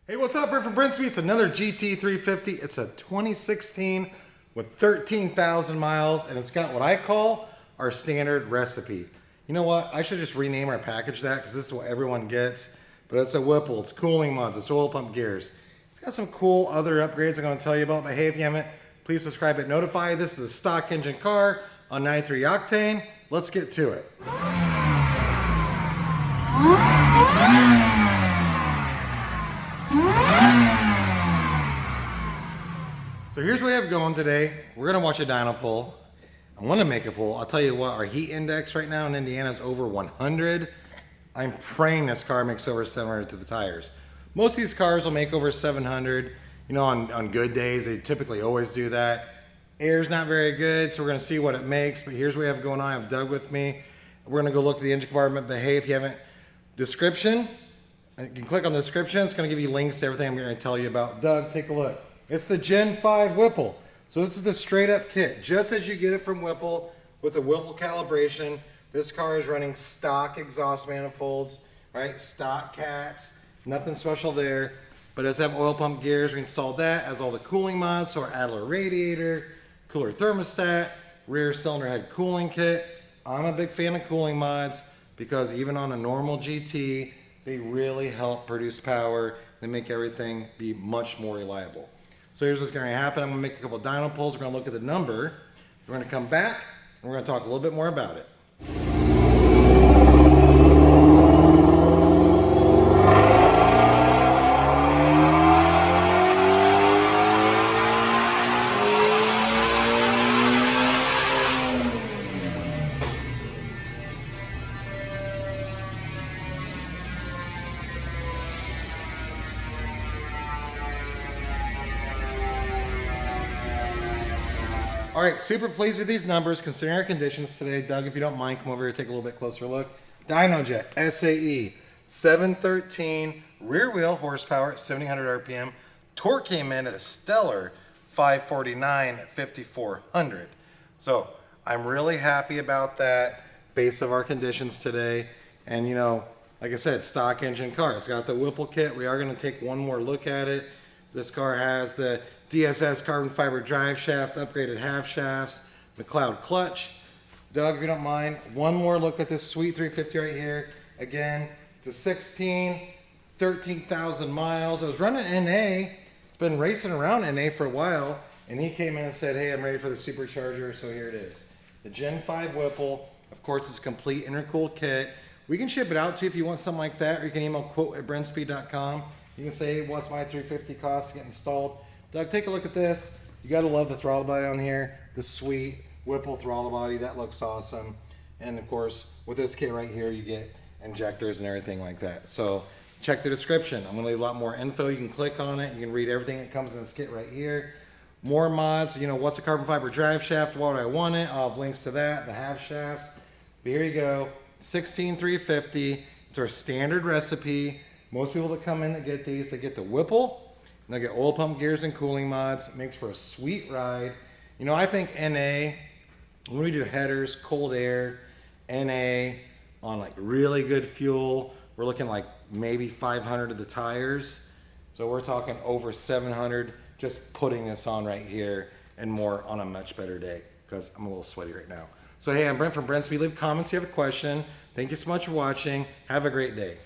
Hey, what's up? Brent from Brenspeed. It's another GT350. It's a 2016 with 13,000 miles, and it's got what I call our standard recipe. You know what? I should just rename our package that because this is what everyone gets. But it's a Whipple, it's cooling mods, it's oil pump gears. It's got some cool other upgrades I'm going to tell you about. But hey, if you haven't, please subscribe and notify. This is a stock engine car on 93 octane. Let's get to it. So here's what we have going today. We're gonna watch a dyno pull. I wanna make a pull. I'll tell you what, our heat index right now in Indiana is over 100. I'm praying this car makes over 700 to the tires. Most of these cars will make over 700. You know, on good days, they typically always do that. Air's not very good, so we're gonna see what it makes, but here's what we have going on. I have Doug with me. We're gonna go look at the engine compartment, but hey, if you haven't, description, you can click on the description. It's gonna give you links to everything I'm gonna tell you about. Doug, take a look. It's the Gen 5 Whipple. So this is the straight up kit, just as you get it from Whipple with the Whipple calibration. This car is running stock exhaust manifolds, right? Stock cats, nothing special there. But it does have oil pump gears. We installed that, as all the cooling mods. So our Adler radiator, cooler thermostat, rear cylinder head cooling kit. I'm a big fan of cooling mods because even on a normal GT, they really help produce power. They make everything be much more reliable. So here's what's going to happen. I'm going to make a couple of dyno pulls. We're going to look at the number. We're going to come back and we're going to talk a little bit more about it. All right, super pleased with these numbers considering our conditions today. Doug, if you don't mind, come over here, take a little bit closer look. DynoJet SAE 713 rear wheel horsepower at 1700 RPM. Torque came in at a stellar 549 at 5400. So I'm really happy about that based on our conditions today. And you know, like I said, stock engine car. It's got the Whipple kit. We are going to take one more look at it. This car has the DSS carbon fiber drive shaft, upgraded half shafts, McLeod clutch. Doug, if you don't mind, one more look at this sweet 350 right here. Again, it's a 16, 13,000 miles. It was running NA. It's been racing around NA for a while, and he came in and said, hey, I'm ready for the supercharger, so here it is. The Gen 5 Whipple. Of course, it's a complete intercooled kit. We can ship it out to you if you want something like that, or you can email quote@brenspeed.com. You can say, hey, what's my 350 cost to get installed? Doug, take a look at this. You gotta love the throttle body on here. The sweet Whipple throttle body, that looks awesome. And of course, with this kit right here, you get injectors and everything like that. So check the description. I'm gonna leave a lot more info. You can click on it. You can read everything that comes in this kit right here. More mods, you know, what's a carbon fiber drive shaft? Why would I want it? I'll have links to that, the half shafts. But here you go, 16350. It's our standard recipe. Most people that come in that get these, they get the Whipple. And they get oil pump gears and cooling mods. It makes for a sweet ride. You know, I think NA, when we do headers, cold air, NA, on like really good fuel, we're looking like maybe 500 of the tires. So we're talking over 700 just putting this on right here and more on a much better day because I'm a little sweaty right now. So hey, I'm Brent from Brenspeed. Leave comments if you have a question. Thank you so much for watching. Have a great day.